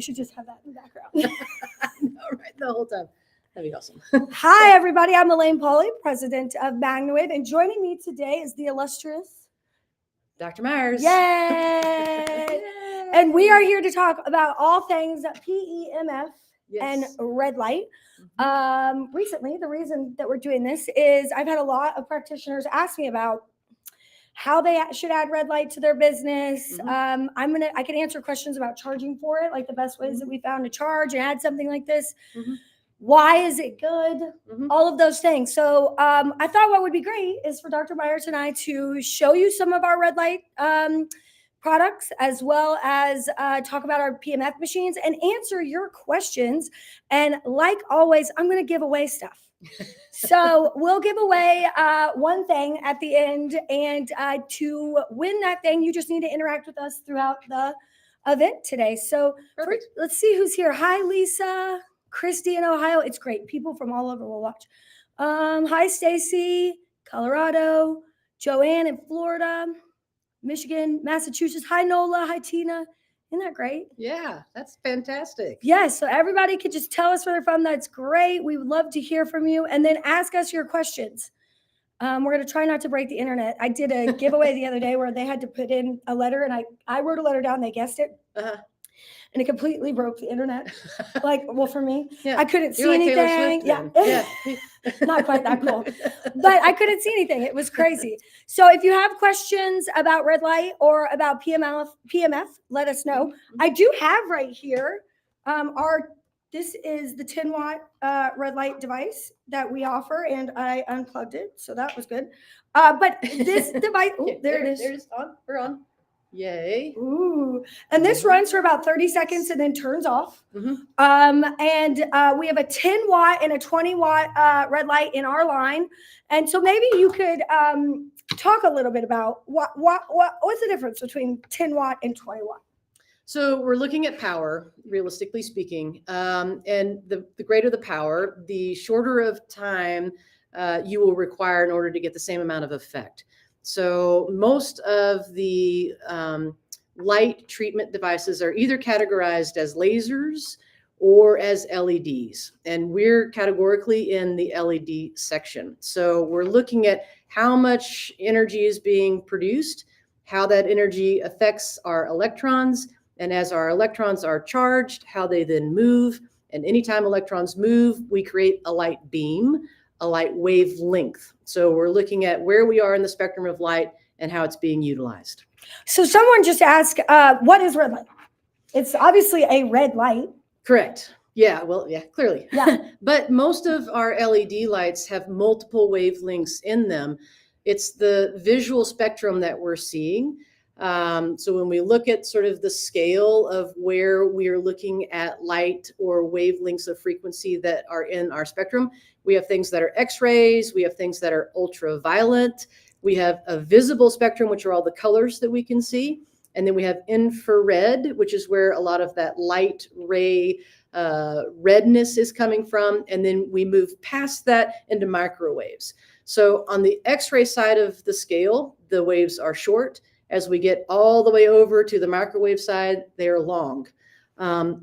We should just have that in the background. All right, the whole time. That'd be awesome. Hi, everybody. I'm Alane, Paulley, president of MagnaWave, and joining me today is the illustrious Dr. Myers. Yay! And we are here to talk about all things PEMF and Red Light. Recently, the reason that we're doing this is I've had a lot of practitioners ask me about how they should add red light to their business. I can answer questions about charging for it, like the best ways that we found to charge and add something like this. Why is it good? All of those things. So I thought what would be great is for Dr. Myers and I to show you some of our red light products, as well as talk about our PEMF machines and answer your questions. And like always, I'm going to give away stuff. So we'll give away one thing at the end. And to win that thing, you just need to interact with us throughout the event today. So let's see who's here. Hi, Lisa. Christy in Ohio. It's great. People from all over will watch. Hi, Stacy, Colorado. Joanne in Florida. Michigan, Massachusetts. Hi, Nola. Hi, Tina. Isn't that great? Yeah, that's fantastic. Yes. So everybody could just tell us where they're from. That's great. We would love to hear from you. And then ask us your questions. We're going to try not to break the internet. I did a giveaway the other day where they had to put in a letter, and I wrote a letter down. They guessed it. And it completely broke the internet. Like, well, for me, I couldn't see anything. Not quite that cool, but I couldn't see anything. It was crazy. So if you have questions about red light or about PEMF, let us know. I do have right here, this is the 10-watt red light device that we offer, and I unplugged it. So that was good. But this device, there it is. There it is. We're on. Yay. Ooh. And this runs for about 30 seconds and then turns off. And we have a 10-watt and a 20-watt red light in our line. And so maybe you could talk a little bit about what's the difference between 10-watt and 20-watt? So we're looking at power, realistically speaking. And the greater the power, the shorter of time you will require in order to get the same amount of effect. So most of the light treatment devices are either categorized as lasers or as LEDs, and we're categorically in the LED section. So we're looking at how much energy is being produced, how that energy affects our electrons, and as our electrons are charged, how they then move. And anytime electrons move, we create a light beam, a light wavelength. So we're looking at where we are in the spectrum of light and how it's being utilized. So someone just asked, what is red light? It's obviously a red light. Correct. Yeah, well, yeah, clearly. Yeah. But most of our LED lights have multiple wavelengths in them. It's the visual spectrum that we're seeing. So when we look at sort of the scale of where we are looking at light or wavelengths of frequency that are in our spectrum, we have things that are X-rays, we have things that are ultraviolet, we have a visible spectrum, which are all the colors that we can see, and then we have infrared, which is where a lot of that light ray redness is coming from, and then we move past that into microwaves. So on the X-ray side of the scale, the waves are short. As we get all the way over to the microwave side, they are long.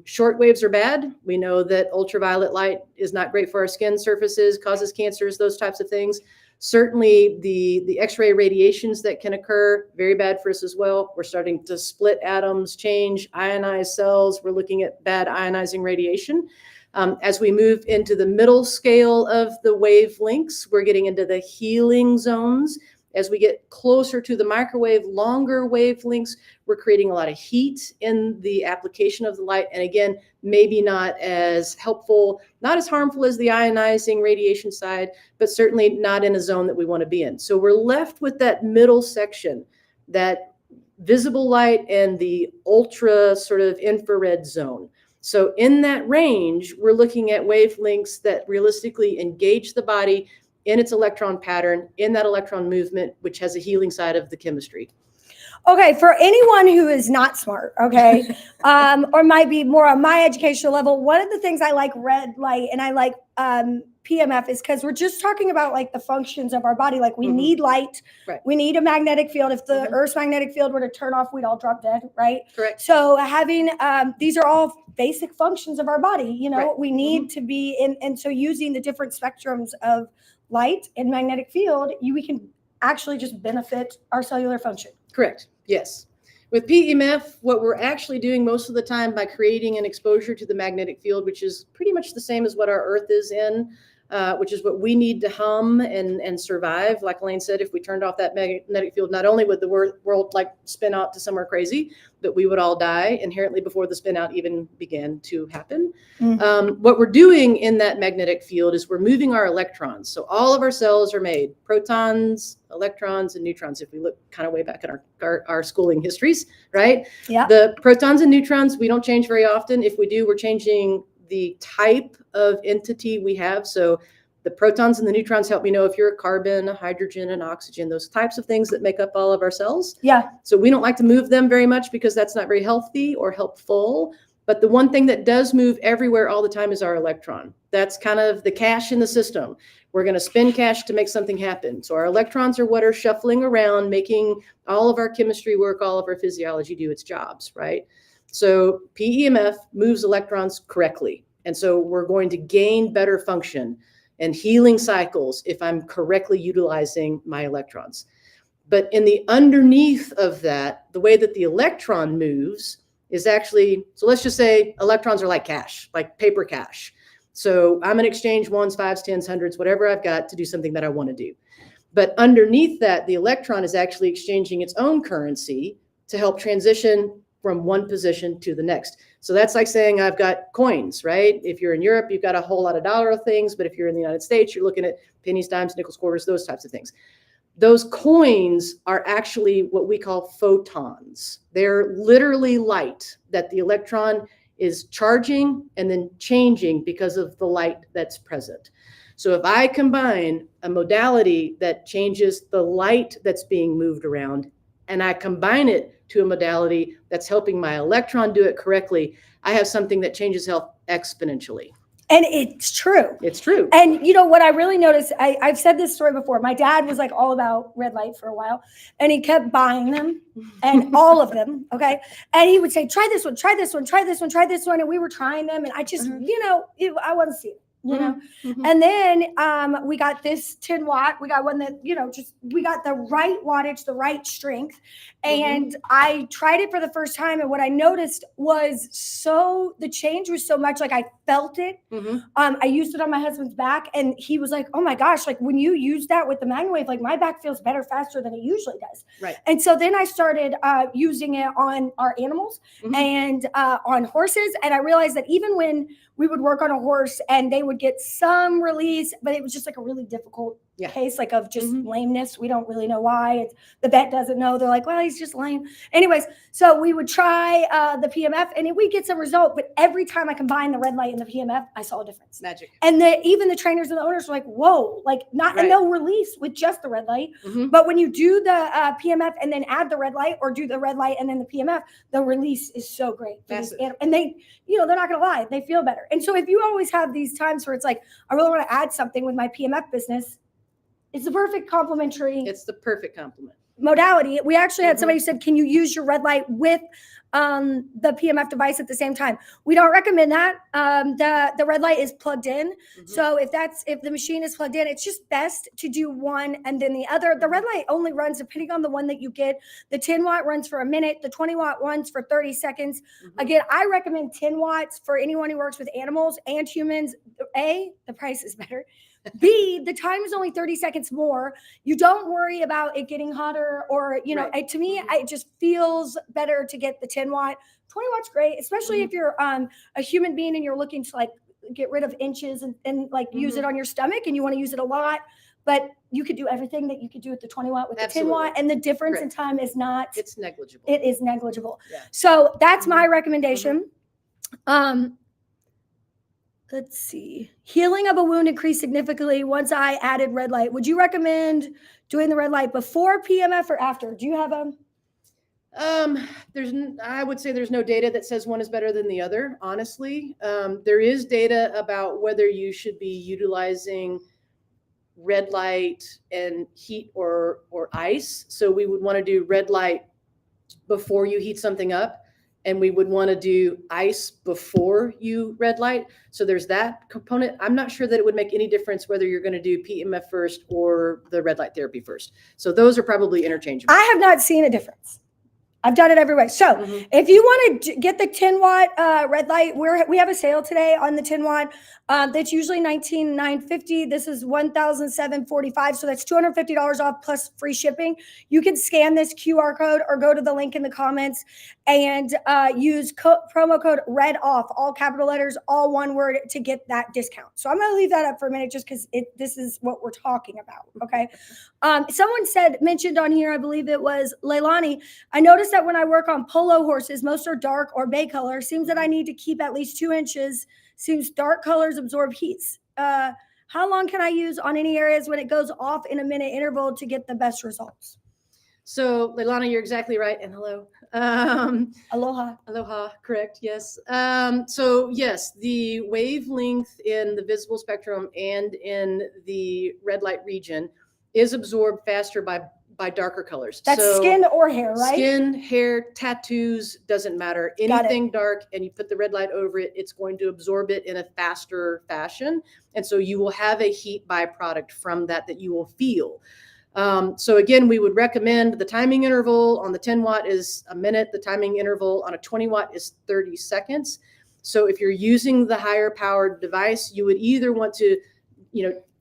Short waves are bad. We know that ultraviolet light is not great for our skin surfaces, causes cancers, those types of things. Certainly the X-ray radiations that can occur, very bad for us as well. We're starting to split atoms, change, ionize cells. We're looking at bad ionizing radiation. As we move into the middle scale of the wavelengths, we're getting into the healing zones. As we get closer to the microwave, longer wavelengths, we're creating a lot of heat in the application of the light. And again, maybe not as helpful, not as harmful as the ionizing radiation side, but certainly not in a zone that we want to be in. So we're left with that middle section, that visible light and the ultra sort of infrared zone. So in that range, we're looking at wavelengths that realistically engage the body in its electron pattern, in that electron movement, which has a healing side of the chemistry. Okay, for anyone who is not smart, okay, or might be more on my educational level, one of the things I like red light and I like PMF is because we're just talking about like the functions of our body. Like we need light, Right. We need a magnetic field. If the Earth's magnetic field were to turn off, we'd all drop dead, right? Correct. So having these are all basic functions of our body. You know, Right. we need to be in, and so using the different spectrums of light and magnetic field, we can actually just benefit our cellular function. Correct. Yes. With PEMF, what we're actually doing most of the time by creating an exposure to the magnetic field, which is pretty much the same as what our Earth is in, which is what we need to hum and survive. Like Alane said, if we turned off that magnetic field, not only would the world like spin out to somewhere crazy, but we would all die inherently before the spin out even began to happen. What we're doing in that magnetic field is we're moving our electrons. So all of our cells are made protons, electrons, and neutrons. If we look kind of way back at our schooling histories, right? Yeah. The protons and neutrons, we don't change very often. If we do, we're changing the type of entity we have. So the protons and the neutrons help me know if you're a carbon, a hydrogen, an oxygen, those types of things that make up all of our cells. Yeah. So we don't like to move them very much because that's not very healthy or helpful. But the one thing that does move everywhere all the time is our electron. That's kind of the cash in the system. We're going to spend cash to make something happen. So our electrons are what are shuffling around, making all of our chemistry work, all of our physiology do its jobs, right? So PEMF moves electrons correctly. And so we're going to gain better function and healing cycles if I'm correctly utilizing my electrons. But in the underneath of that, the way that the electron moves is actually, so let's just say electrons are like cash, like paper cash. So I'm going to exchange ones, fives, tens, hundreds, whatever I've got to do something that I want to do. But underneath that, the electron is actually exchanging its own currency to help transition from one position to the next. So that's like saying I've got coins, right? If you're in Europe, you've got a whole lot of dollar things, but if you're in the United States, you're looking at pennies, dimes, nickels, quarters, those types of things. Those coins are actually what we call photons. They're literally light that the electron is charging and then changing because of the light that's present. So if I combine a modality that changes the light that's being moved around and I combine it to a modality that's helping my electron do it correctly, I have something that changes health exponentially. And it's true. It's true. And you know what I really noticed, I've said this story before. My dad was like all about red light for a while, and he kept buying them, and all of them, okay? And he would say, try this one, try this one, try this one, try this one. And we were trying them, and I just, you know, I wasn't seeing it. You know, and then we got this 10 watt. We got one that, you know, just we got the right wattage, the right strength. And I tried it for the first time. And what I noticed was the change was so much, like I felt it. I used it on my husband's back, and he was like, oh my gosh, like when you use that with the MagnaWave, like my back feels better faster than it usually does. Right. And so then I started using it on our animals and on horses. And I realized that even when we would work on a horse and they would get some release, but it was just like a really difficult case, like of just lameness. We don't really know why. The vet doesn't know. They're like, well, he's just lame. Anyways, so we would try the PMF and we get some result. But every time I combined the red light and the PMF, I saw a difference. Magic. And even the trainers and the owners were like, whoa, like not, and they'll release with just the red light. But when you do the PMF and then add the red light, or do the red light and then the PMF, the release is so great. And they, you know, they're not going to lie. They feel better. And so if you always have these times where it's like, I really want to add something with my PMF business, it's the perfect complementary. It's the perfect complement. Modality. We actually had somebody who said, can you use your red light with the PMF device at the same time? We don't recommend that. The red light is plugged in. So if the machine is plugged in, it's just best to do one and then the other. The red light only runs depending on the one that you get. The 10 watt runs for a minute. The 20 watt runs for 30 seconds. Again, I recommend 10 watts for anyone who works with animals and humans. A, the price is better. B, the time is only 30 seconds more. You don't worry about it getting hotter or, you know, to me, it just feels better to get the 10 watt. 20 watts great, especially if you're a human being and you're looking to like get rid of inches and like use it on your stomach and you want to use it a lot. But you could do everything that you could do with the 20 watt with the 10 watt. And the difference in time is not. It's negligible. It is negligible. Yeah. So that's my recommendation. Let's see. Healing of a wound increased significantly once I added red light. Would you recommend doing the red light before PMF or after? Do you have a? I would say there's no data that says one is better than the other, honestly. There is data about whether you should be utilizing red light and heat or ice. So we would want to do red light before you heat something up, and we would want to do ice before you red light. So there's that component. I'm not sure that it would make any difference whether you're going to do PEMF first or the red light therapy first. So those are probably interchangeable. I have not seen a difference. I've done it every way. So if you want to get the 10 watt red light, we have a sale today on the 10 watt. That's usually $19,950. This is $1,745. So that's $250 off plus free shipping. You can scan this QR code or go to the link in the comments and use promo code REDOFF, all capital letters, all one word, to get that discount. So I'm going to leave that up for a minute just because this is what we're talking about. Okay. Someone mentioned on here, I believe it was Alane, I noticed that when I work on polo horses, most are dark or bay color. Seems that I need to keep at least 2 inches. Seems dark colors absorb heat. How long can I use on any areas when it goes off in a minute interval to get the best results? So, Leilani, you're exactly right. And hello. Aloha. Aloha, correct, yes. So, yes, the wavelength in the visible spectrum and in the red light region is absorbed faster by darker colors. That's skin or hair, right? Skin, hair, tattoos, doesn't matter. Anything dark, and you put the red light over it, it's going to absorb it in a faster fashion. And so you will have a heat byproduct from that you will feel. So again, we would recommend the timing interval on the 10 watt is a minute. The timing interval on a 20 watt is 30 seconds. So if you're using the higher powered device, you would either want to,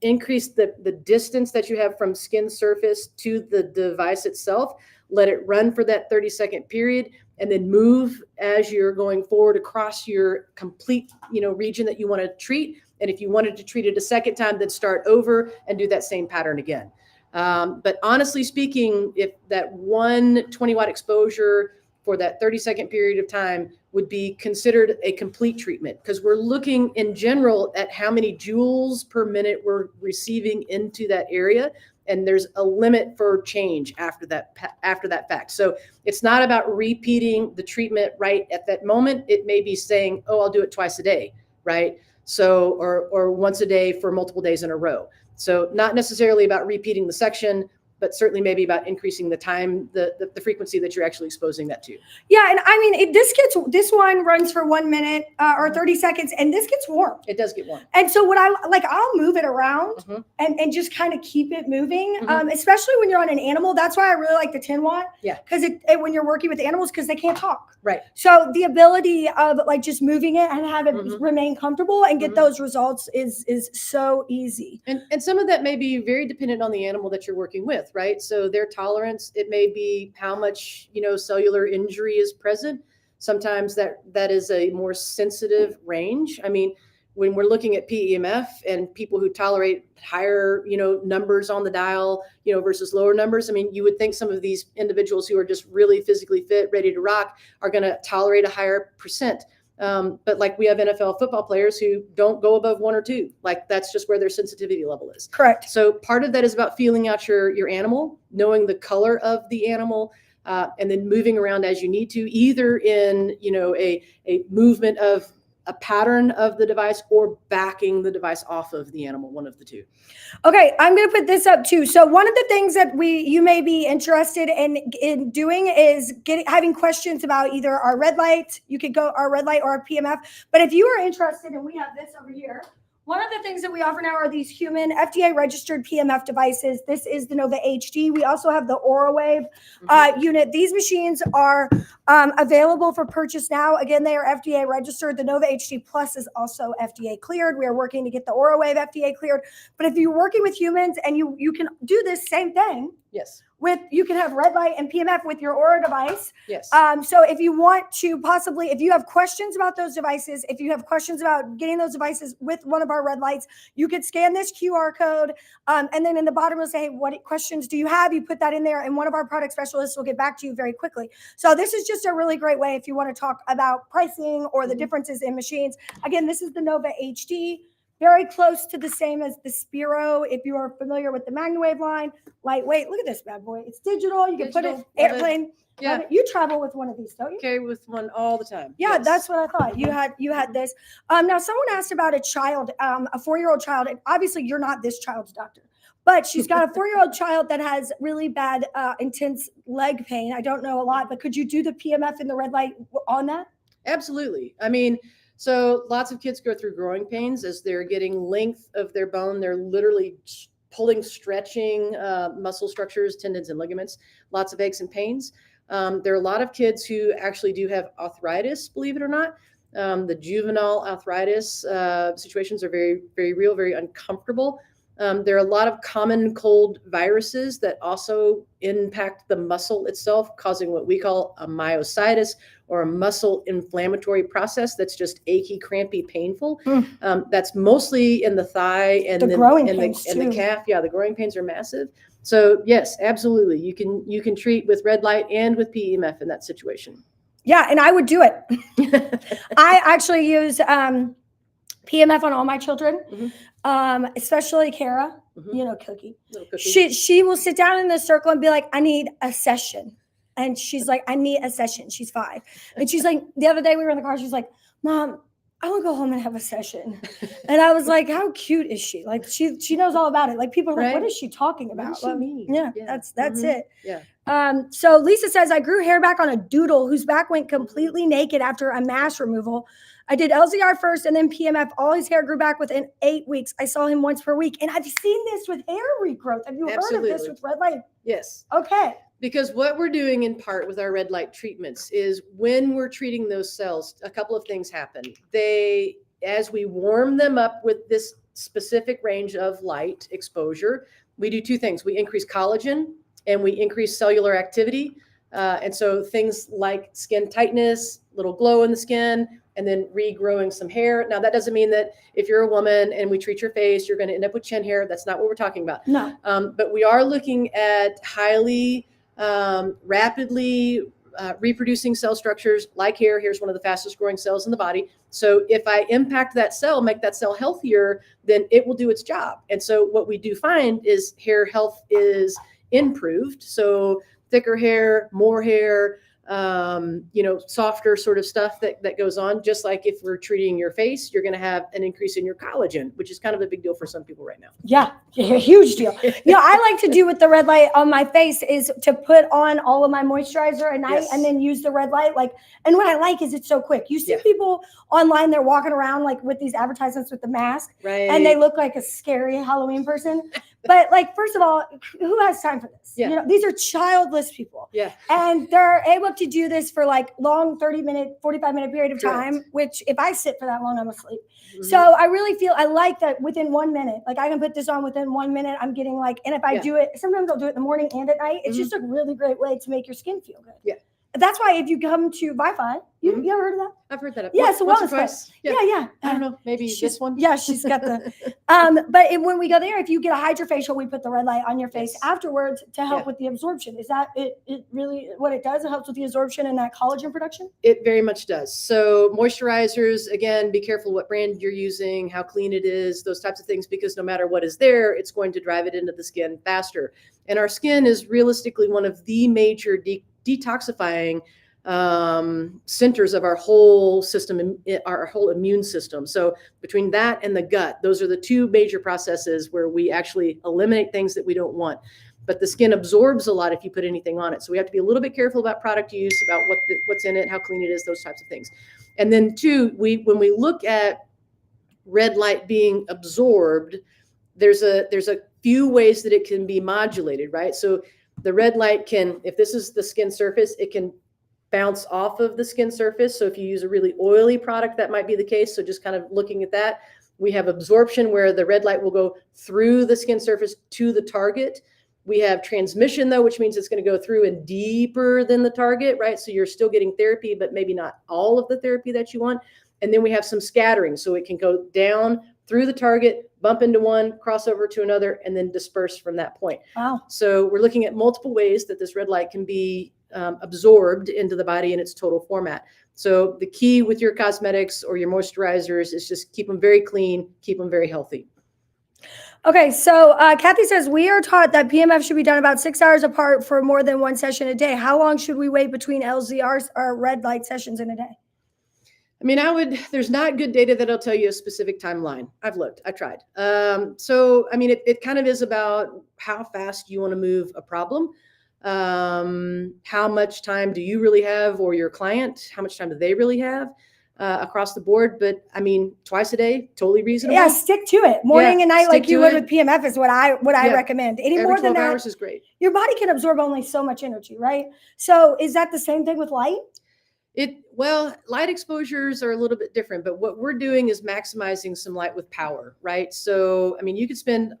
increase the distance that you have from skin surface to the device itself, let it run for that 30-second period, and then move as you're going forward across your complete, region that you want to treat. And if you wanted to treat it a second time, then start over and do that same pattern again. But honestly speaking, if that 120 watt exposure for that 30-second period of time would be considered a complete treatment, because we're looking in general at how many joules per minute we're receiving into that area. And there's a limit for change after that fact. So it's not about repeating the treatment right at that moment. It may be saying, oh, I'll do it twice a day, right? So, or once a day for multiple days in a row. So not necessarily about repeating the section, but certainly maybe about increasing the time, the frequency that you're actually exposing that to. Yeah, and I mean, this one runs for 1 minute or 30 seconds, and this gets warm. It does get warm. And so I'll move it around and just kind of keep it moving, especially when you're on an animal. That's why I really like the 10 watt. Yeah. Because when you're working with animals, because they can't talk. Right. So the ability of just moving it and have it remain comfortable and get those results is so easy. And some of that may be very dependent on the animal that you're working with. Right. So their tolerance, it may be how much, cellular injury is present. Sometimes that is a more sensitive range. I mean, when we're looking at PEMF and people who tolerate higher, numbers on the dial, versus lower numbers, I mean, you would think some of these individuals who are just really physically fit, ready to rock, are going to tolerate a higher percent. But like we have NFL football players who don't go above 1 or 2. Like that's just where their sensitivity level is. Correct. So part of that is about feeling out your animal, knowing the color of the animal, and then moving around as you need to, either in, a movement of a pattern of the device or backing the device off of the animal, one of the two. Okay, I'm going to put this up too. So one of the things that you may be interested in doing is having questions about either our red light. You could go our red light or our PEMF. But if you are interested, and we have this over here, one of the things that we offer now are these human FDA registered PEMF devices. This is the Nova HD. We also have the OraWave unit. These machines are available for purchase now. Again, they are FDA registered. The Nova HD Plus is also FDA cleared. We are working to get the OraWave FDA cleared. But if you're working with humans and you can do this same thing. Yes. You can have red light and PEMF with your Aura device. Yes. So if you want to if you have questions about those devices, if you have questions about getting those devices with one of our red lights, you could scan this QR code. And then in the bottom, it'll say, hey, what questions do you have? You put that in there and one of our product specialists will get back to you very quickly. So this is just a really great way if you want to talk about pricing or the differences in machines. Again, this is the Nova HD. Very close to the same as the Spiro. If you are familiar with the MagnaWave line, lightweight. Look at this bad boy. It's digital. You can put it airplane. Yeah. You travel with one of these, don't you? Carry with one all the time. Yeah, Yes. that's what I thought. You had this. Now someone asked about a child, a 4-year-old child, and obviously you're not this child's doctor, but she's got a 4-year-old child that has really bad, intense leg pain. I don't know a lot, but could you do the PEMF and the red light on that? Absolutely. I mean, so lots of kids go through growing pains as they're getting length of their bone. They're literally pulling, stretching muscle structures, tendons, and ligaments, lots of aches and pains. There are a lot of kids who actually do have arthritis, believe it or not. The juvenile arthritis situations are very, very real, very uncomfortable. There are a lot of common cold viruses that also impact the muscle itself, causing what we call a myositis or a muscle inflammatory process that's just achy, crampy, painful. That's mostly in the thigh and the growing pains and the calf. Yeah, the growing pains are massive. So yes, absolutely, you can treat with red light and with PEMF in that situation. Yeah, and I would do it. I actually use PEMF on all my children, especially Kara. You know, Cookie. She will sit down in the circle and be like, "I need a session," and she's like, "I need a session." She's 5, and she's like, the other day we were in the car. She's like, "Mom, I want to go home and have a session." And I was like, "How cute is she? Like she knows all about it." Like people are like, "What is she talking about?" What does she mean? Yeah, that's it. Yeah. So Lisa says, I grew hair back on a doodle whose back went completely naked after a mass removal. I did LZR first and then PMF. All his hair grew back within 8 weeks. I saw him once per week. And I've seen this with hair regrowth. Have you heard of this with red light? Yes. Okay. Because what we're doing in part with our red light treatments is when we're treating those cells, a couple of things happen. As we warm them up with this specific range of light exposure, we do 2 things. We increase collagen and we increase cellular activity. And so things like skin tightness, little glow in the skin, and then regrowing some hair. Now, that doesn't mean that if you're a woman and we treat your face, you're going to end up with chin hair. That's not what we're talking about. No. But we are looking at highly, rapidly reproducing cell structures like hair. Hair's one of the fastest growing cells in the body. So if I impact that cell, make that cell healthier, then it will do its job. And so what we do find is hair health is improved. So thicker hair, more hair, softer sort of stuff that goes on. Just like if we're treating your face, you're going to have an increase in your collagen, which is kind of a big deal for some people right now. Yeah, a huge deal. I like to do with the red light on my face is to put on all of my moisturizer at night and then use the red light. And what I like is it's so quick. You see people online, they're walking around like with these advertisements with the mask, right? And they look like a scary Halloween person. But first of all, who has time for this? Yeah. These are childless people. Yeah. And they're able to do this for long 30-minute, 45-minute period of time, which if I sit for that long, I'm asleep. Mm-hmm. So I really feel I like that within 1 minute. I can put this on within 1 minute. I'm getting and if I do it, sometimes I'll do it in the morning and at night. It's just a really great way to make your skin feel good. Yeah. That's why if you come to Wi-Fi, you ever heard of that? I've heard that. Yeah, so wellness price. Yeah. I don't know, maybe this one. Yeah, she's got the. But when we go there, if you get a hydrofacial, we put the red light on your face afterwards to help with the absorption. Is that it? Really, what it does? It helps with the absorption and that collagen production. It very much does. So moisturizers, again, be careful what brand you're using, how clean it is, those types of things, because no matter what is there, it's going to drive it into the skin faster. And our skin is realistically one of the major detoxifying centers of our whole system, our whole immune system. So between that and the gut, those are the 2 major processes where we actually eliminate things that we don't want. But the skin absorbs a lot if you put anything on it. So we have to be a little bit careful about product use, about what's in it, how clean it is, those types of things. And then 2, when we look at red light being absorbed, there's a few ways that it can be modulated, right? So the red light can, if this is the skin surface, it can bounce off of the skin surface. So if you use a really oily product, that might be the case. So just kind of looking at that, we have absorption where the red light will go through the skin surface to the target. We have transmission though, which means it's going to go through and deeper than the target, right? So you're still getting therapy, but maybe not all of the therapy that you want. And then we have some scattering. So it can go down through the target, bump into one, cross over to another, and then disperse from that point. Wow. So we're looking at multiple ways that this red light can be absorbed into the body in its total format. So the key with your cosmetics or your moisturizers is just keep them very clean, keep them very healthy. Okay, so Kathy says we are taught that PMF should be done about 6 hours apart for more than one session a day. How long should we wait between LZRs or red light sessions in a day? I mean, there's not good data that'll tell you a specific timeline. I've looked, I tried. So, I mean, it kind of is about how fast you want to move a problem. How much time do you really have, or your client, how much time do they really have across the board? But I mean, twice a day, totally reasonable. Yeah, stick to it. Morning and night, like you would with PMF, is what I recommend. Any more than that, 12 hours is great. Your body can absorb only so much energy, right? So is that the same thing with light? Well, light exposures are a little bit different, but what we're doing is maximizing some light with power, right? So, I mean, you could spend,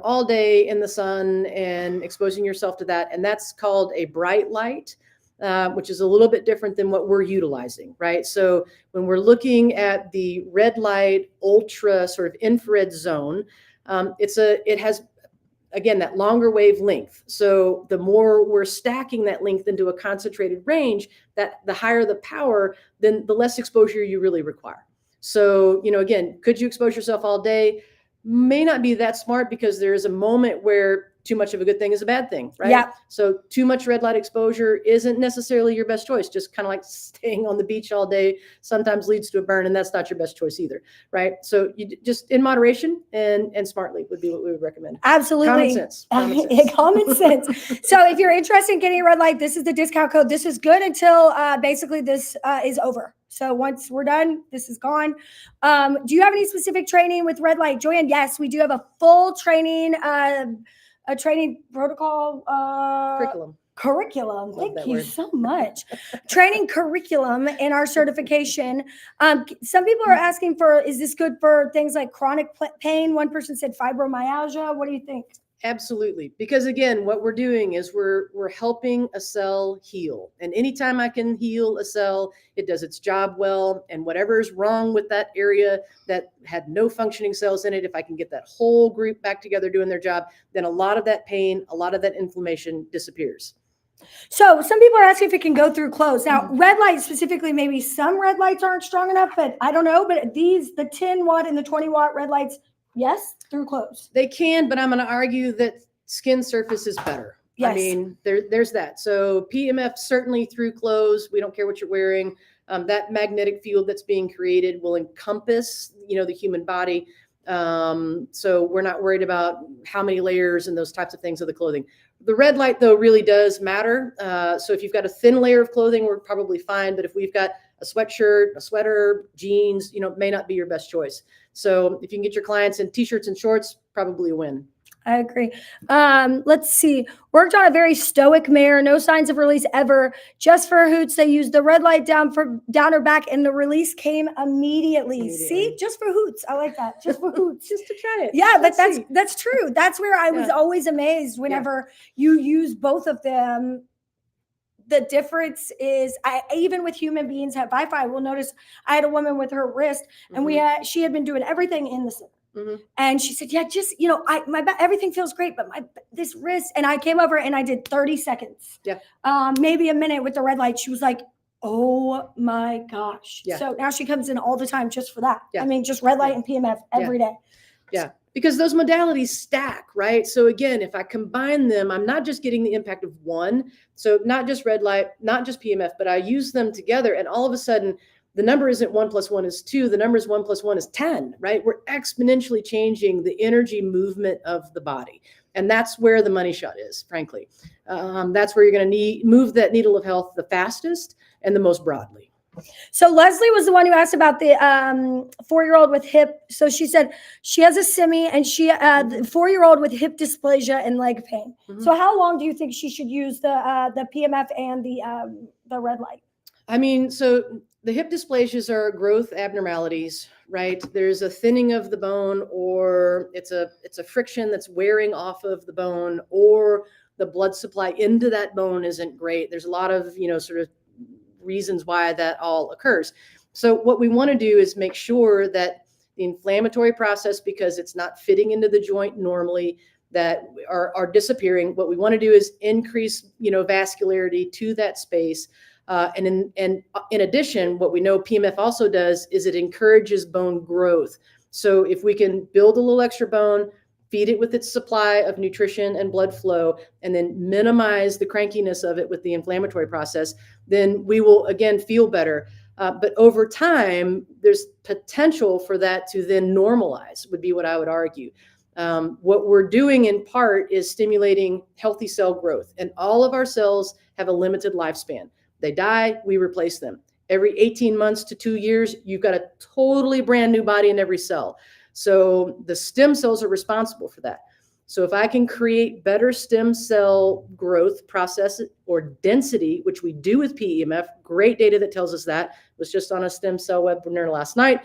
all day in the sun and exposing yourself to that. And that's called a bright light, which is a little bit different than what we're utilizing, right? So when we're looking at the red light, ultra sort of infrared zone, it has, again, that longer wavelength. So the more we're stacking that length into a concentrated range, that the higher the power, then the less exposure you really require. So, again, could you expose yourself all day? May not be that smart, because there is a moment where too much of a good thing is a bad thing, right? Yeah. So too much red light exposure isn't necessarily your best choice. Just kind of like staying on the beach all day sometimes leads to a burn, and that's not your best choice either, right? So you just in moderation and smartly would be what we would recommend. Absolutely. Common sense. Common sense. So if you're interested in getting a red light, this is the discount code. This is good until basically this is over. So once we're done, this is gone. Do you have any specific training with red light, Joanne? Yes, we do have a full training, a training protocol. Curriculum. Thank you so much. Training curriculum in our certification. Some people are asking is this good for things like chronic pain? One person said fibromyalgia. What do you think? Absolutely. Because again, what we're doing is we're helping a cell heal. And anytime I can heal a cell, it does its job well. And whatever is wrong with that area that had no functioning cells in it, if I can get that whole group back together doing their job, then a lot of that pain, a lot of that inflammation disappears. So some people are asking if it can go through clothes. Now, red light specifically, maybe some red lights aren't strong enough, but I don't know. But the 10 watt and the 20 watt red lights, yes, through clothes. They can, but I'm going to argue that skin surface is better. Yes. I mean, there's that. So PMF certainly through clothes. We don't care what you're wearing. That magnetic field that's being created will encompass, the human body. So we're not worried about how many layers and those types of things of the clothing. The red light, though, really does matter. So if you've got a thin layer of clothing, we're probably fine. But if we've got a sweatshirt, a sweater, jeans, may not be your best choice. So if you can get your clients in t-shirts and shorts, probably a win. I agree. Let's see. Worked on a very stoic mare, no signs of release ever. Just for hoots, they used the red light down her back, and the release came immediately. See, just for hoots. I like that. Just for hoots. Just to try it. Yeah, but that's true. That's where I was always amazed whenever you use both of them. The difference is, even with human beings at Wi-Fi, we'll notice I had a woman with her wrist, and she had been doing everything in the center. And she said, yeah, just, my back, everything feels great, but this wrist, and I came over and I did 30 seconds, maybe a minute with the red light. She was like, oh my gosh. Yeah. So now she comes in all the time just for that. Yeah. I mean, just red light and PMF every day. Yeah. Because those modalities stack, right? So again, if I combine them, I'm not just getting the impact of one. So not just red light, not just PMF, but I use them together, and all of a sudden, the number isn't 1 + 1 is 2. The number is 1 + 1 is 10, right? We're exponentially changing the energy movement of the body. And that's where the money shot is, frankly. That's where you're going to move that needle of health the fastest and the most broadly. So Leslie was the one who asked about the 4-year-old with hip. So she said she has a SIMI, and she the 4-year-old with hip dysplasia and leg pain. So how long do you think she should use the PMF and the red light? I mean, so the hip dysplasias are growth abnormalities, right? There's a thinning of the bone, or it's a friction that's wearing off of the bone, or the blood supply into that bone isn't great. There's a lot of, sort of reasons why that all occurs. So what we want to do is make sure that the inflammatory process, because it's not fitting into the joint normally, that are disappearing. What we want to do is increase, vascularity to that space. And in addition, what we know PMF also does is it encourages bone growth. So if we can build a little extra bone, feed it with its supply of nutrition and blood flow, and then minimize the crankiness of it with the inflammatory process, then we will again feel better. But over time, there's potential for that to then normalize, would be what I would argue. What we're doing in part is stimulating healthy cell growth, and all of our cells have a limited lifespan. They die, we replace them. Every 18 months to 2 years, you've got a totally brand new body in every cell. So the stem cells are responsible for that. So if I can create better stem cell growth process or density, which we do with PEMF, great data that tells us that, was just on a stem cell webinar last night.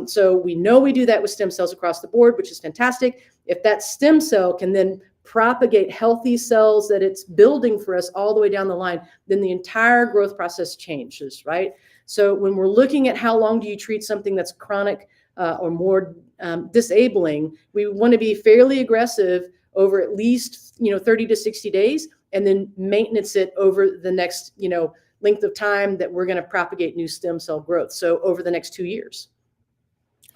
So we know we do that with stem cells across the board, which is fantastic. If that stem cell can then propagate healthy cells that it's building for us all the way down the line, then the entire growth process changes, right? So when we're looking at how long do you treat something that's chronic or more disabling, we want to be fairly aggressive over at least 30 to 60 days, and then maintenance it over the next length of time that we're going to propagate new stem cell growth. So over the next 2 years.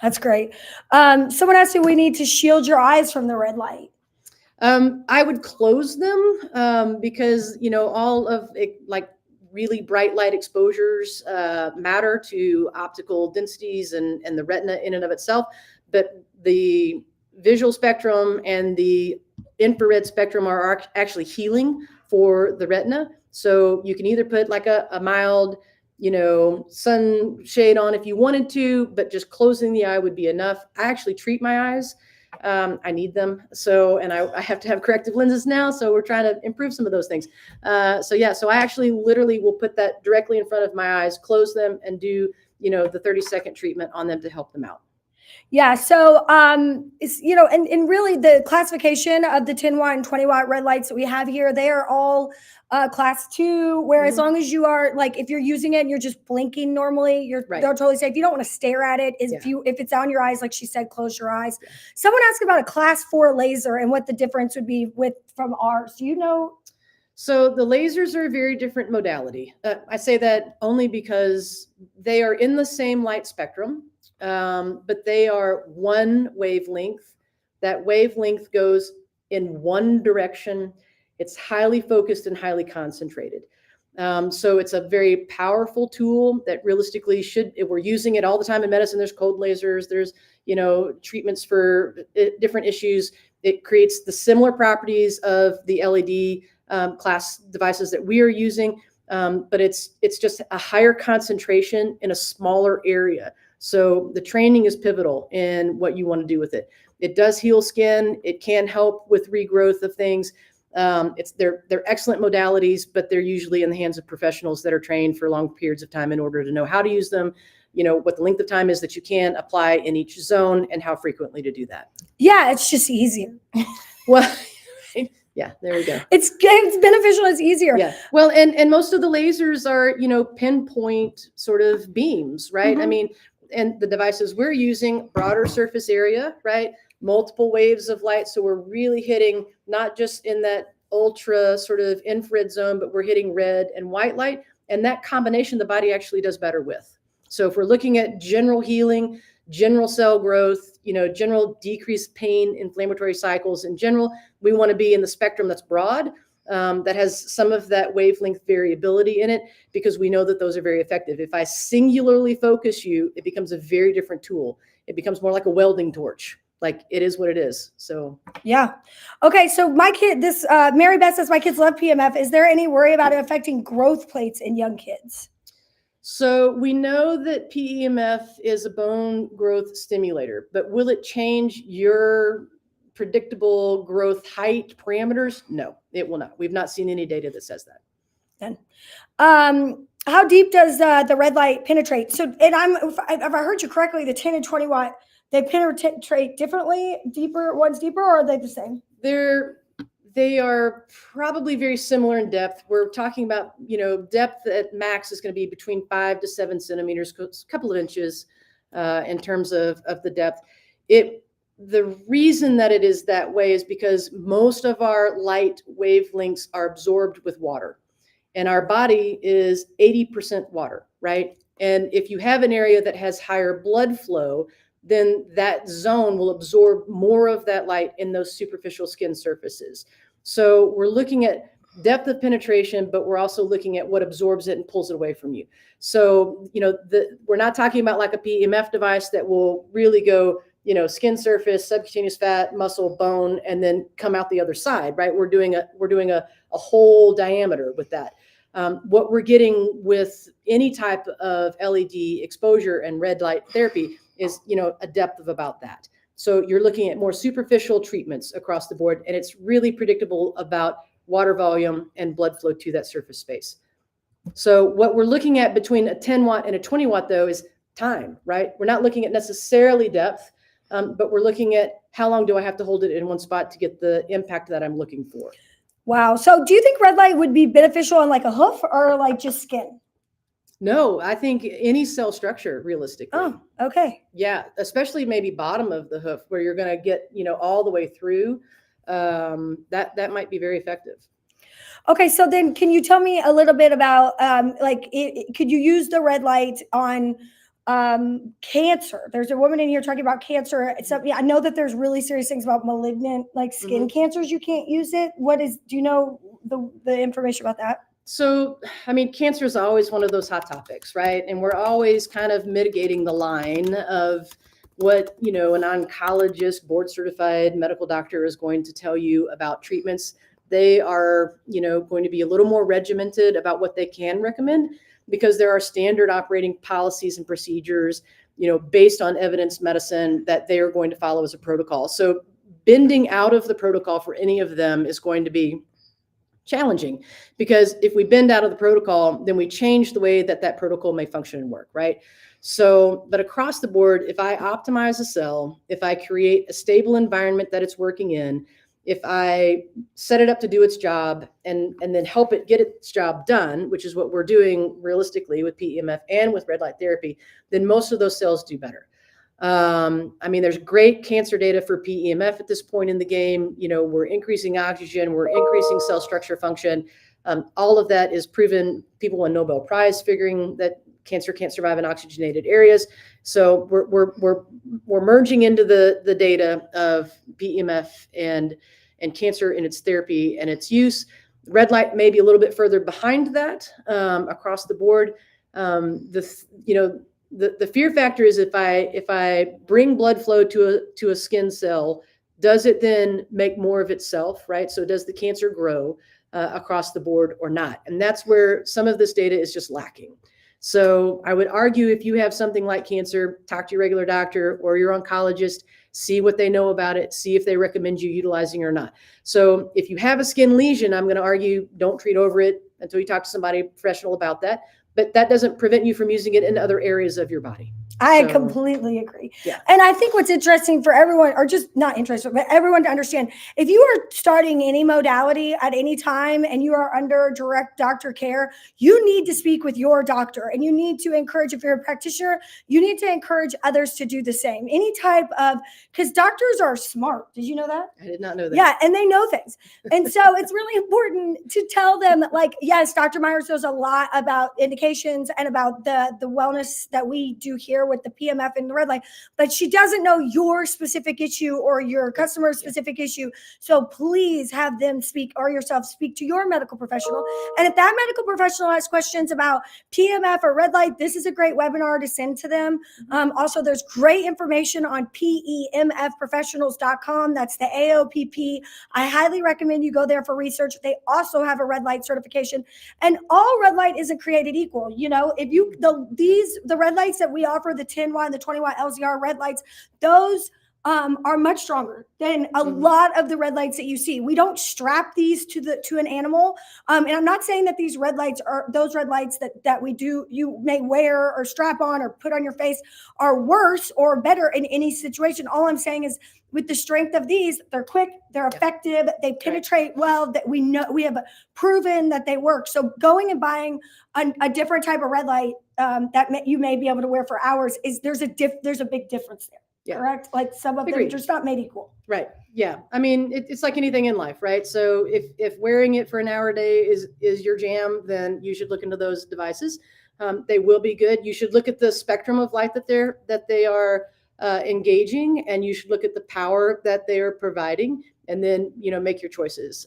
That's great. Someone asked you, we need to shield your eyes from the red light. I would close them because all of it, like really bright light exposures matter to optical densities and the retina in and of itself. But the visual spectrum and the infrared spectrum are actually healing for the retina. So you can either put like a mild, sunshade on if you wanted to, but just closing the eye would be enough. I actually treat my eyes. I need them. And I have to have corrective lenses now. So we're trying to improve some of those things. So I actually literally will put that directly in front of my eyes, close them, and do, the 30-second treatment on them to help them out. Yeah. So, it's, and really the classification of the 10 watt and 20 watt red lights that we have here, they are all class 2, where as long as you are if you're using it and you're just blinking normally, they're totally safe. You don't want to stare at it. If it's on your eyes, like she said, close your eyes. Yeah. Someone asked about a class 4 laser and what the difference would be from ours. Do you know? So the lasers are a very different modality. I say that only because they are in the same light spectrum. But they are one wavelength. That wavelength goes in one direction. It's highly focused and highly concentrated. So it's a very powerful tool that realistically if we're using it all the time in medicine. There's cold lasers, there's, treatments for different issues. It creates the similar properties of the LED class devices that we are using. But it's just a higher concentration in a smaller area. So the training is pivotal in what you want to do with it. It does heal skin. It can help with regrowth of things. They're excellent modalities, but they're usually in the hands of professionals that are trained for long periods of time in order to know how to use them, what the length of time is that you can apply in each zone and how frequently to do that. Yeah, it's just easier. Well, yeah, there we go. It's beneficial. It's easier. Yeah. Well, and most of the lasers are, pinpoint sort of beams, right? Mm-hmm. I mean, and the devices we're using, broader surface area, right? Multiple waves of light. So we're really hitting not just in that ultra sort of infrared zone, but we're hitting red and white light. And that combination, the body actually does better with. So if we're looking at general healing, general cell growth, general decreased pain, inflammatory cycles in general, we want to be in the spectrum that's broad, that has some of that wavelength variability in it, because we know that those are very effective. If I singularly focus you, it becomes a very different tool. It becomes more like a welding torch. Like it is what it is. So yeah. Okay. So my kid, Mary Beth says my kids love PEMF. Is there any worry about it affecting growth plates in young kids? So we know that PEMF is a bone growth stimulator, but will it change your predictable growth height parameters? No, it will not. We've not seen any data that says that. Then, how deep does the red light penetrate? So, and if I heard you correctly, the 10 and 20 watt, they penetrate differently, one's deeper, or are they the same? They are probably very similar in depth. We're talking about, depth at max is going to be between 5 to 7 centimeters, a couple of inches in terms of the depth. The reason that it is that way is because most of our light wavelengths are absorbed with water, and our body is 80% water, right? And if you have an area that has higher blood flow, then that zone will absorb more of that light in those superficial skin surfaces. So we're looking at depth of penetration, but we're also looking at what absorbs it and pulls it away from you. So, we're not talking about like a PEMF device that will really go, skin surface, subcutaneous fat, muscle, bone, and then come out the other side, right? We're doing a whole diameter with that. What we're getting with any type of LED exposure and red light therapy is, a depth of about that. So you're looking at more superficial treatments across the board, and it's really predictable about water volume and blood flow to that surface space. So what we're looking at between a 10 watt and a 20 watt though is time, right? We're not looking at necessarily depth, but we're looking at how long do I have to hold it in one spot to get the impact that I'm looking for. Wow. So do you think red light would be beneficial on like a hoof or like just skin? No, I think any cell structure realistically. Oh, okay. Yeah, especially maybe bottom of the hoof where you're going to get, all the way through. That might be very effective. Okay, so then can you tell me a little bit about could you use the red light on cancer? There's a woman in here talking about cancer. I know that there's really serious things about malignant like skin cancers. You can't use it. Do you know the information about that? So, cancer is always one of those hot topics, right? And we're always kind of mitigating the line of what, an oncologist, board certified medical doctor is going to tell you about treatments. They are, going to be a little more regimented about what they can recommend because there are standard operating policies and procedures, based on evidence medicine that they are going to follow as a protocol. So bending out of the protocol for any of them is going to be challenging because if we bend out of the protocol, then we change the way that protocol may function and work, right? So, but across the board, if I optimize a cell, if I create a stable environment that it's working in, if I set it up to do its job and then help it get its job done, which is what we're doing realistically with PEMF and with red light therapy, then most of those cells do better. There's great cancer data for PEMF at this point in the game. We're increasing oxygen, we're increasing cell structure function. All of that is proven. People won Nobel Prize figuring that cancer can't survive in oxygenated areas. So we're merging into the data of PEMF and cancer in its therapy and its use. Red light may be a little bit further behind that across the board. The fear factor is if I bring blood flow to a skin cell, does it then make more of itself, right? So does the cancer grow across the board or not? And that's where some of this data is just lacking. So I would argue if you have something like cancer, talk to your regular doctor or your oncologist, see what they know about it, see if they recommend you utilizing it or not. So if you have a skin lesion, I'm going to argue don't treat over it until you talk to somebody professional about that. But that doesn't prevent you from using it in other areas of your body. I completely agree. Yeah. And I think what's interesting for everyone, or just not interesting, but everyone to understand, if you are starting any modality at any time and you are under direct doctor care, you need to speak with your doctor and you need to encourage, if you're a practitioner, you need to encourage others to do the same. Any type of, because doctors are smart. Did you know that? I did not know that. Yeah, and they know things. And so it's really important to tell them that, like, yes, Dr. Myers knows a lot about indications and about the wellness that we do here with the PEMF and the red light, but she doesn't know your specific issue or your customer's specific issue. So please have them speak or yourself speak to your medical professional. And if that medical professional has questions about PEMF or red light, this is a great webinar to send to them. Also, there's great information on PEMFprofessionals.com. That's the AOPP. I highly recommend you go there for research. They also have a red light certification, and all red light isn't created equal. If you, the red lights that we offer, the 10 watt and the 20 watt LZR red lights, those are much stronger than a lot of the red lights that you see. We don't strap these to an animal. And I'm not saying that these red lights are those red lights that you may wear or strap on or put on your face are worse or better in any situation. All I'm saying is with the strength of these, they're quick, they're effective, they penetrate well, that we know we have proven that they work. So going and buying a different type of red light that you may be able to wear for hours there's a big difference there. Yeah. Correct? Like some of them are just not made equal. Right. Yeah. It's like anything in life, right? So if wearing it for an hour a day is your jam, then you should look into those devices. They will be good. You should look at the spectrum of light that they are engaging, and you should look at the power that they are providing, and then, make your choices.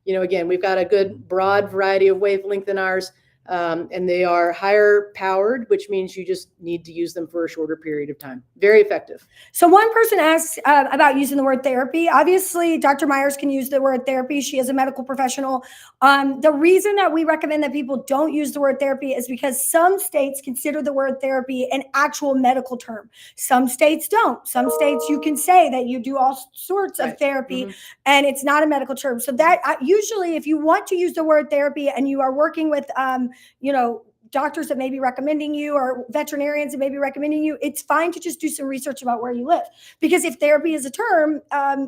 Again, we've got a good broad variety of wavelength in ours. And they are higher powered, which means you just need to use them for a shorter period of time. Very effective. So one person asked about using the word therapy. Obviously, Dr. Myers can use the word therapy. She is a medical professional. The reason that we recommend that people don't use the word therapy is because some states consider the word therapy an actual medical term. Some states don't. Some states you can say that you do all sorts of therapy, and it's not a medical term. So that usually, if you want to use the word therapy and you are working with doctors that may be recommending you or veterinarians that may be recommending you, it's fine to just do some research about where you live. Because if therapy is a term,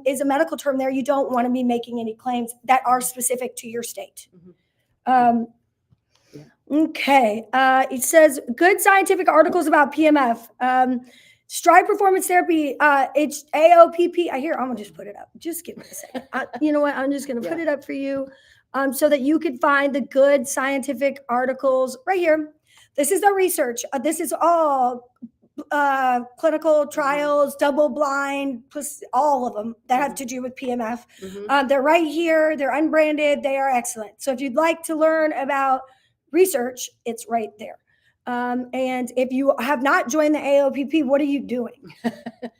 is a medical term there, you don't want to be making any claims that are specific to your state. Okay. It says, good scientific articles about PMF. Stride performance therapy, it's AOPP. I'm going to just put it up. Just give me a second. You know what? I'm just going to put it up for you. So that you can find the good scientific articles right here. This is the research. This is all clinical trials, double blind, all of them that have to do with PMF. They're right here. They're unbranded. They are excellent. So if you'd like to learn about research, it's right there. And if you have not joined the AOPP, what are you doing?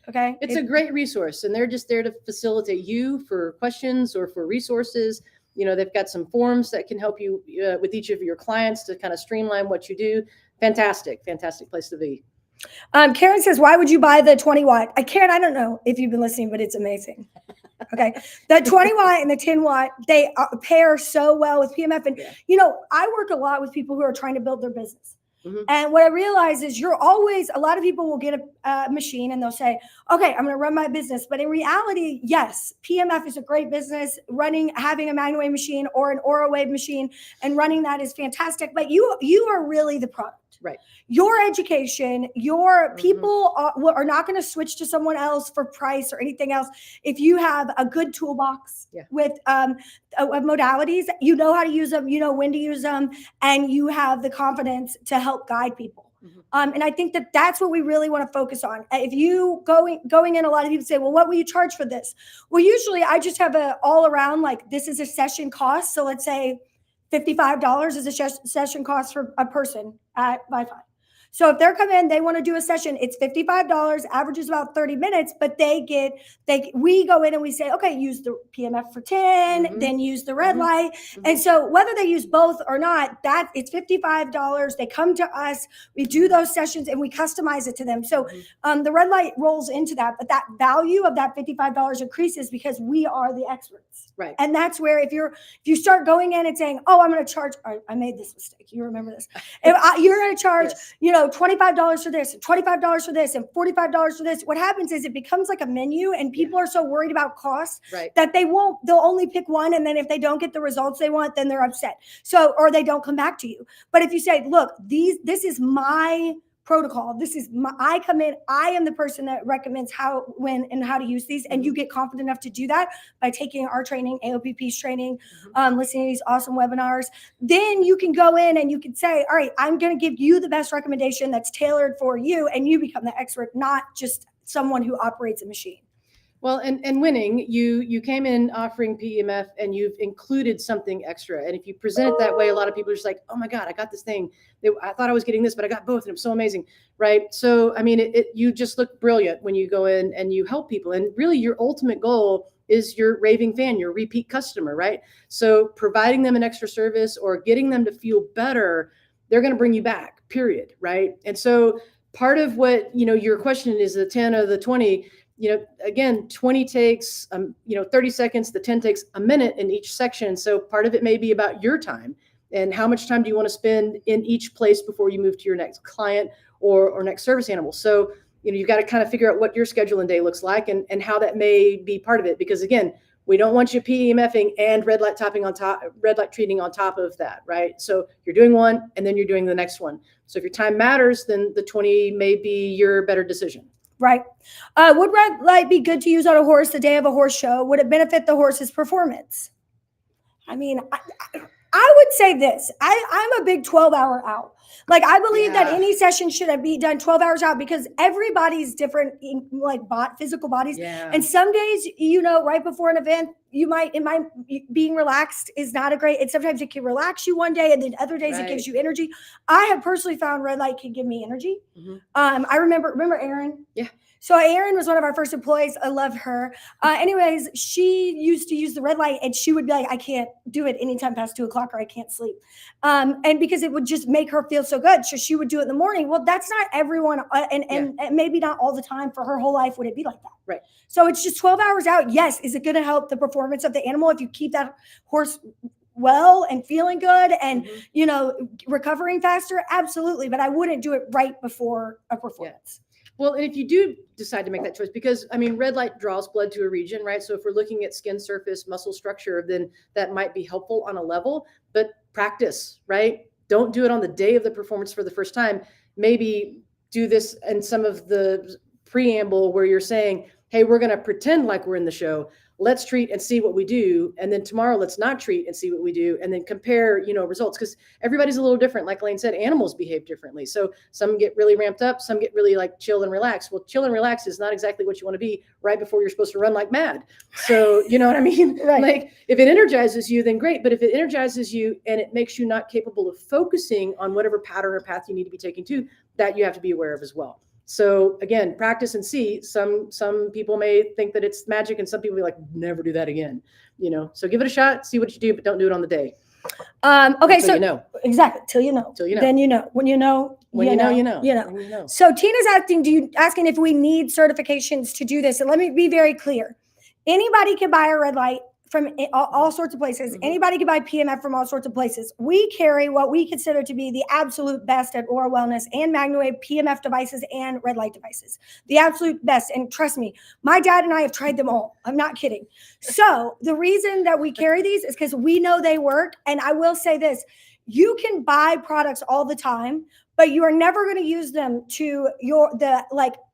Okay. It's a great resource, and they're just there to facilitate you for questions or for resources. They've got some forms that can help you with each of your clients to kind of streamline what you do. Fantastic place to be. Karen says, why would you buy the 20 watt? Karen, I don't know if you've been listening, but it's amazing. Okay. The 20 watt and the 10 watt, they pair so well with PMF. And, I work a lot with people who are trying to build their business. And what I realize is a lot of people will get a machine and they'll say, okay, I'm going to run my business. But in reality, yes, PMF is a great business. Having a MagnaWave machine or an AuraWave machine and running that is fantastic. But you are really the product. Right. Your education, your people are not going to switch to someone else for price or anything else. If you have a good toolbox with modalities, you know how to use them, you know when to use them, and you have the confidence to help guide people. And I think that's what we really want to focus on. If you going in, a lot of people say, well, what will you charge for this? Well, usually I just have a all around, like, this is a session cost. So let's say $55 is a session cost for a person at Wi-Fi. So if they're coming in, they want to do a session, it's $55, averages about 30 minutes, but we go in and we say, okay, use the PMF for 10, then use the red light. And so whether they use both or not, it's $55. They come to us, we do those sessions and we customize it to them. So the red light rolls into that, but that value of that $55 increases because we are the experts. Right. And that's where if you start going in and saying, oh, I'm going to charge, I made this mistake. You remember this. You're going to charge, $25 for this, $25 for this, and $45 for this. What happens is it becomes like a menu, and people are so worried about cost that they'll only pick one. And then if they don't get the results they want, then they're upset. Or they don't come back to you. But if you say, look, this is my protocol. I come in, I am the person that recommends how, when, and how to use these. And you get confident enough to do that by taking our training, AOPP's training, listening to these awesome webinars. Then you can go in and you can say, all right, I'm going to give you the best recommendation that's tailored for you. And you become the expert, not just someone who operates a machine. Well, and winning, you came in offering PEMF and you've included something extra. And if you present it that way, a lot of people are just like, oh my God, I got this thing. I thought I was getting this, but I got both and it's so amazing, right? So, I mean, you just look brilliant when you go in and you help people. And really your ultimate goal is your raving fan, your repeat customer, right? So providing them an extra service or getting them to feel better, they're going to bring you back, period, right? And so part of what, your question is the 10 or the 20, again, 20 takes, 30 seconds, the 10 takes a minute in each section. So part of it may be about your time and how much time do you want to spend in each place before you move to your next client or next service animal. So, you've got to kind of figure out what your schedule and day looks like and how that may be part of it. Because again, we don't want you PEMFing and red light treating on top of that, right? So you're doing one and then you're doing the next one. So if your time matters, then the 20 may be your better decision. Right. Would red light be good to use on a horse the day of a horse show? Would it benefit the horse's performance? I mean, I would say this. I'm a big 12-hour owl. Like, I believe that Yeah. any session should be done 12 hours out, because everybody's different, like physical bodies. Yeah. And some days, right before an event, being relaxed is not a great, and sometimes it can relax you one day, and then other days it gives you energy. I have personally found red light can give me energy. I remember Erin? Yeah. So Erin was one of our first employees. I love her. Anyways, she used to use the red light, and she would be like, I can't do it anytime past 2:00, or I can't sleep. And because it would just make her feel so good. So she would do it in the morning. Well, that's not everyone. And maybe not all the time for her whole life would it be like that. Right. So it's just 12 hours out. Yes. Is it going to help the performance of the animal if you keep that horse well and feeling good and, recovering faster? Absolutely. But I wouldn't do it right before a performance. Well, and if you do decide to make that choice, because red light draws blood to a region, right? So if we're looking at skin surface, muscle structure, then that might be helpful on a level, but practice, right? Don't do it on the day of the performance for the first time. Maybe do this in some of the preamble where you're saying, hey, we're going to pretend like we're in the show. Let's treat and see what we do. And then tomorrow, let's not treat and see what we do. And then compare, results, because everybody's a little different. Like Alane said, animals behave differently. So some get really ramped up, some get really like chill and relax. Well, chill and relax is not exactly what you want to be right before you're supposed to run like mad. So, you know what I mean? Right. Like if it energizes you, then great. But if it energizes you and it makes you not capable of focusing on whatever pattern or path you need to be taking to, that you have to be aware of as well. So again, practice and see. Some people may think that it's magic, and some people be like, never do that again. So give it a shot, see what you do, but don't do it on the day. Okay, so exactly till you know. Then you know. When you know, you know. So Tina's asking if we need certifications to do this. And let me be very clear. Anybody can buy a red light from all sorts of places. Anybody can buy PMF from all sorts of places. We carry what we consider to be the absolute best at oral wellness and MagnaWave PMF devices and red light devices. The absolute best. And trust me, my dad and I have tried them all. I'm not kidding. So the reason that we carry these is because we know they work. And I will say this, you can buy products all the time, but you are never going to use them to the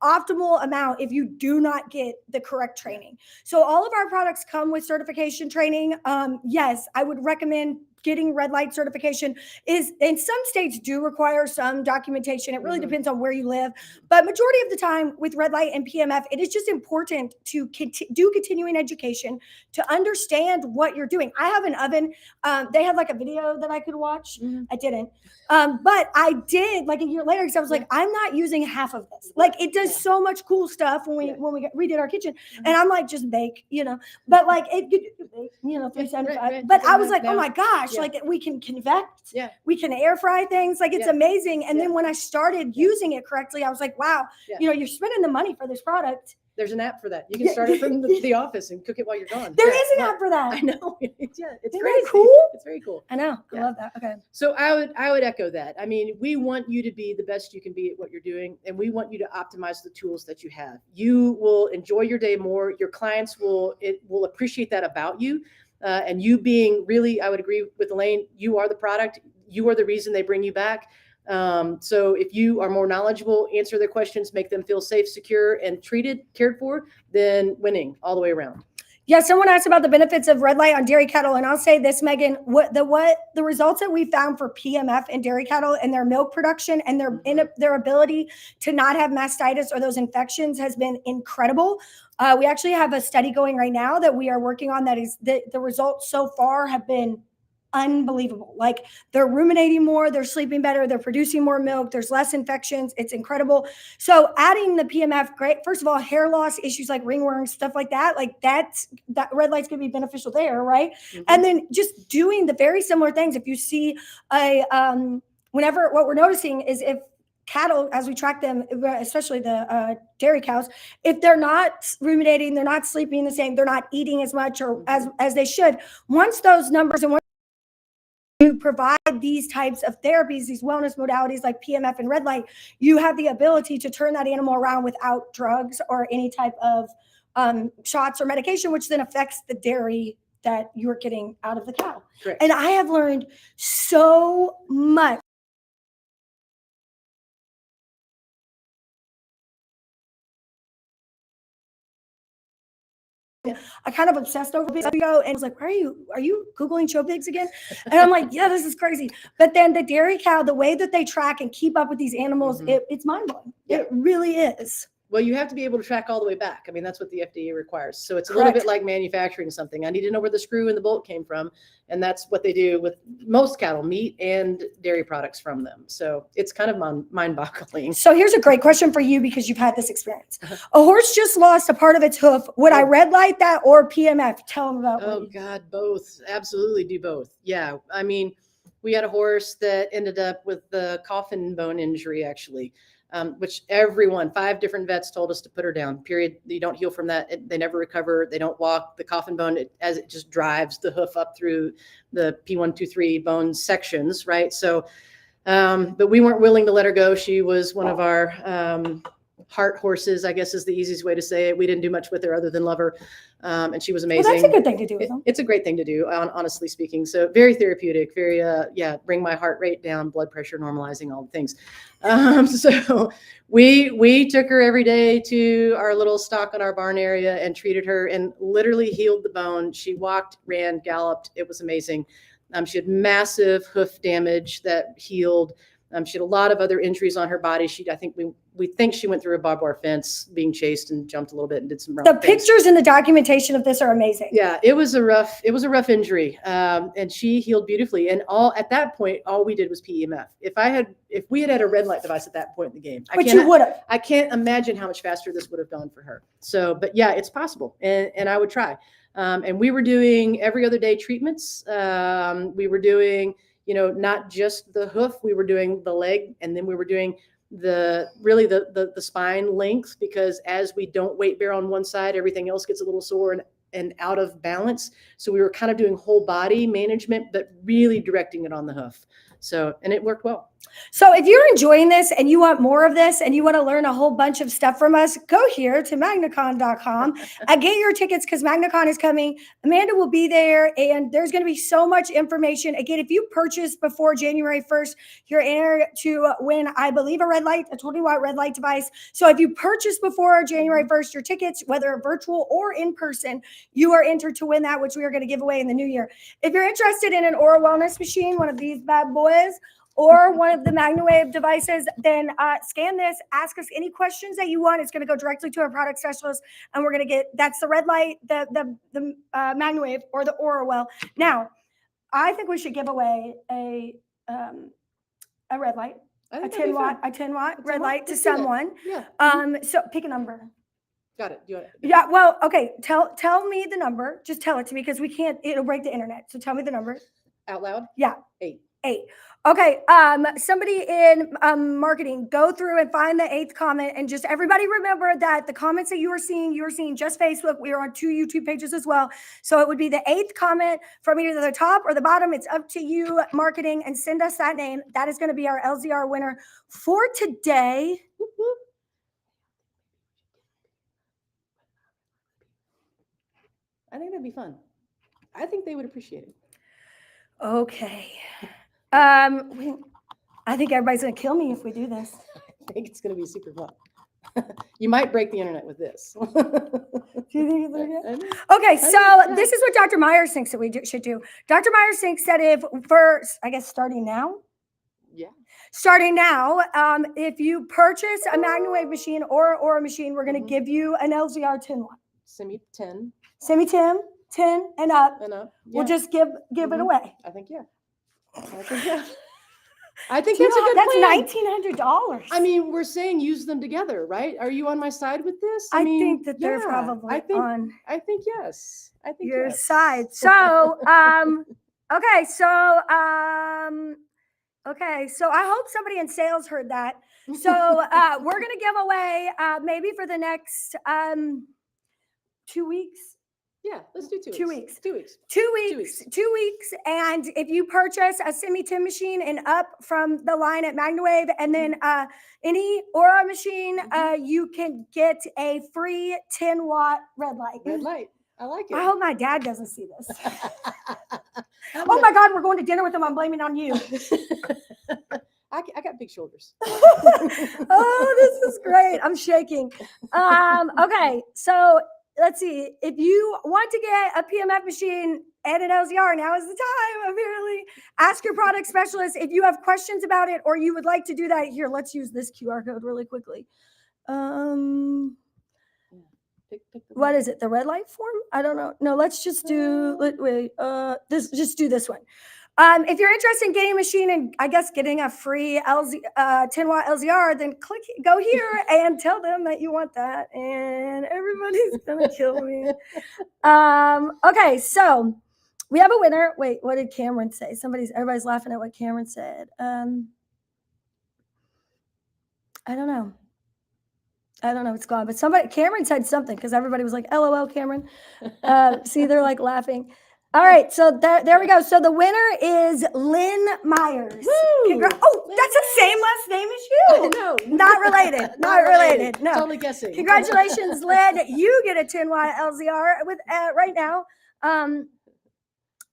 optimal amount if you do not get the correct training. So all of our products come with certification training. Yes, I would recommend getting red light certification. Is in some states do require some documentation. It really depends on where you live, but majority of the time with red light and PMF, it is just important to do continuing education to understand what you're doing. I have an oven. They had like a video that I could watch. I didn't, but I did like a year later because I was like, I'm not using half of this. Like it does so much cool stuff when we redid our kitchen, and I'm like, just bake, but like it, 375. But I was like, oh my gosh. Like we can convect, we can air fry things. Like it's amazing. And then when I started using it correctly, I was like, wow, you're spending the money for this product. There's an app for that. You can start it from the office and cook it while you're gone. There is an app for that. I know. It's Isn't crazy. that cool? It's very cool. I know. I love that. Okay. So I would echo that. I mean, we want you to be the best you can be at what you're doing, and we want you to optimize the tools that you have. You will enjoy your day more. Your clients will appreciate that about you. And you being really, I would agree with Alane, you are the product. You are the reason they bring you back. So if you are more knowledgeable, answer their questions, make them feel safe, secure, and cared for, then winning all the way around. Yeah, someone asked about the benefits of red light on dairy cattle, and I'll say this, Megan, the results that we found for PMF and dairy cattle and their milk production and their ability to not have mastitis or those infections has been incredible. We actually have a study going right now that we are working on that is the results so far have been unbelievable. Like they're ruminating more, they're sleeping better, they're producing more milk, there's less infections. It's incredible. So adding the PMF, great. First of all, hair loss issues like ringworms, stuff like that that red light's gonna be beneficial there, right? And then just doing the very similar things. If you see whenever what we're noticing is if cattle, as we track them, especially the dairy cows, if they're not ruminating, they're not sleeping the same, they're not eating as much or as they should. Once those numbers and you provide these types of therapies, these wellness modalities like PMF and red light, you have the ability to turn that animal around without drugs or any type of shots or medication, which then affects the dairy that you're getting out of the cow. Correct. And I have learned so much I kind of obsessed over pigs ago and was like, are you Googling show pigs again? And I'm like, yeah, this is crazy. But then the dairy cow, the way that they track and keep up with these animals, it's mind blowing. Yeah. It really is. Well, you have to be able to track all the way back. I mean, that's what the FDA requires. So it's a little bit like manufacturing something. I need to know where the screw and the bolt came from. And that's what they do with most cattle, meat and dairy products from them. So it's kind of mind-boggling. So here's a great question for you because you've had this experience. A horse just lost a part of its hoof. Would I red light that or PMF? Tell them about Oh, God, both. Absolutely do both. Yeah. I mean, we had a horse that ended up with the coffin bone injury, actually. Which 5 different vets told us to put her down, period. You don't heal from that. They never recover. They don't walk. The coffin bone, as it just drives the hoof up through the P1, 2, 3 bone sections, right? So, but we weren't willing to let her go. She was one of our heart horses, I guess is the easiest way to say it. We didn't do much with her other than love her. And she was amazing. Well, that's a good thing to do with them. It's a great thing to do, honestly speaking. So very therapeutic, very, bring my heart rate down, blood pressure normalizing, all the things. So we took her every day to our little stock in our barn area and treated her and literally healed the bone. She walked, ran, galloped. It was amazing. She had massive hoof damage that healed. She had a lot of other injuries on her body. I think we think she went through a barbed wire fence being chased and jumped a little bit and did some wrong things. Pictures and the documentation of this are amazing. Yeah, it was a rough injury. And she healed beautifully. And at that point, all we did was PEMF. If we had a red light device at that point in the game, you would have. I can't imagine how much faster this would have gone for her. So, but yeah, it's possible. And I would try. And we were doing every other day treatments. We were doing, not just the hoof, we were doing the leg, and then we were doing the spine length, because as we don't weight bear on one side, everything else gets a little sore and out of balance. So we were kind of doing whole body management, but really directing it on the hoof. So, and it worked well. So if you're enjoying this and you want more of this and you want to learn a whole bunch of stuff from us, go here to magnacon.com and get your tickets because MagnaCon is coming. Amanda will be there and there's going to be so much information. Again, if you purchase before January 1st, you're entered to win, I believe, a 20-watt red light device. So if you purchase before January 1st, your tickets, whether virtual or in person, you are entered to win that, which we are going to give away in the new year. If you're interested in an oral wellness machine, one of these bad boys, or one of the MagnaWave devices, then scan this, ask us any questions that you want. It's going to go directly to our product specialist, and we're going to that's the red light, the MagnaWave, or the Oral. Now, I think we should give away a red light, a 10-watt red light to someone. Yeah. So pick a number. Got it. Yeah. Well, okay. Tell me the number. Just tell it to me because we can't. It'll break the internet. So tell me the number. Out loud. Yeah. 8. Okay. Somebody in marketing, go through and find the 8th comment, and just everybody remember that the comments that you are seeing just Facebook. We are on 2 YouTube pages as well. So it would be the 8th comment from either the top or the bottom. It's up to you, marketing, and send us that name. That is going to be our LZR winner for today. I think that'd be fun. I think they would appreciate it. Okay. I think everybody's going to kill me if we do this. I think it's going to be super fun. You might break the internet with this. Do you think it's okay? Okay, so this is what Dr. Myers thinks that we should do. Dr. Myers thinks that starting now, if you purchase a MagnaWave machine or a machine, we're going to give you an LZR 10-watt. Semi-10 and up. Yeah. We'll just give it away. I think I think that's a good plan. That's $1,900. I mean, we're saying use them totogether, right? Are you on my side with this? I think that they're probably on. I think yes. I think your yes. side. So, okay. So I hope somebody in sales heard that. So we're going to give away maybe for the next 2 weeks. Yeah, let's do 2 weeks. 2 weeks. 2 weeks. 2 weeks. 2 weeks. And if you purchase a semi-10 machine and up from the line at MagnaWave, and then any Aura machine, you can get a free 10-watt red light. Red light. I like it. I hope my dad doesn't see this. Oh my God, we're going to dinner with him. I'm blaming on you. I got big shoulders. Oh, this is great. I'm shaking. Okay, so let's see. If you want to get a PMF machine and an LZR, now is the time, apparently. Ask your product specialist if you have questions about it or you would like to do that. Here, let's use this QR code really quickly. What is it? The red light form? I don't know. No, let's just do, just do this one. If you're interested in getting a machine and I guess getting a free 10-watt LZR, then go here and tell them that you want that, and everybody's gonna kill me. Okay, so we have a winner. Wait, what did Cameron say? Everybody's laughing at what Cameron said. I don't know. It's gone, but Cameron said something because everybody was like, LOL, Cameron. See, they're like laughing. All right, so there we go. So the winner is Lynn Myers. That's the same last name as you. No, not related. Not related. No, totally guessing. Congratulations, Lynn. You get a 10-watt LZR with right now.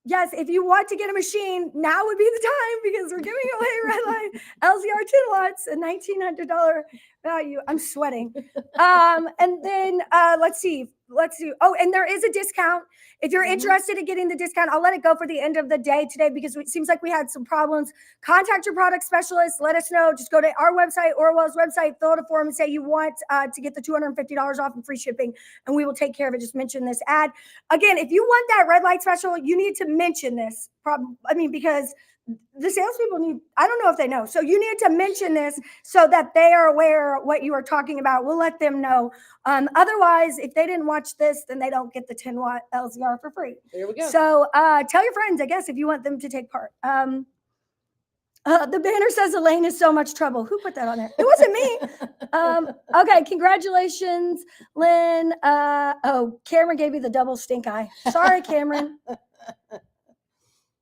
Yes, if you want to get a machine, now would be the time because we're giving away Red Light LZR 10 watts, a $1,900 value. I'm sweating. And then let's see. Oh, and there is a discount. If you're interested in getting the discount, I'll let it go for the end of the day today because it seems like we had some problems. Contact your product specialist. Let us know. Just go to our website, Orwell's website, fill out a form and say you want to get the $250 off and free shipping, and we will take care of it. Just mention this ad. Again, if you want that red light special, you need to mention this. Because the salespeople I don't know if they know. So you need to mention this so that they are aware what you are talking about. We'll let them know. Otherwise, if they didn't watch this, then they don't get the 10-watt LZR for free. There we go. So tell your friends, I guess, if you want them to take part. The banner says Alane is so much trouble. Who put that on there? It wasn't me. Okay, congratulations, Lynn. Cameron gave you the double stink eye. Sorry, Cameron.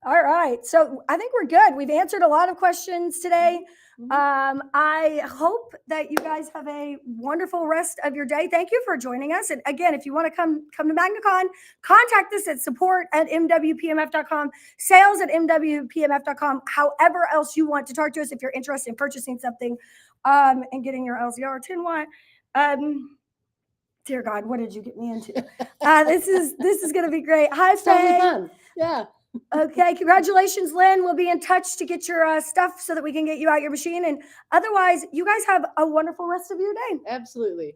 All right. So I think we're good. We've answered a lot of questions today. I hope that you guys have a wonderful rest of your day. Thank you for joining us. And again, if you want to come to MagnaCon, contact us at support@mwpmf.com, sales@mwpmf.com, however else you want to talk to us if you're interested in purchasing something and getting your LZR 10-watt. Dear God, what did you get me into? This is going to be great. Hi, Faye. Fun. Yeah. Okay, congratulations, Lynn. We'll be in touch to get your stuff so that we can get you out your machine. And otherwise, you guys have a wonderful rest of your day. Absolutely.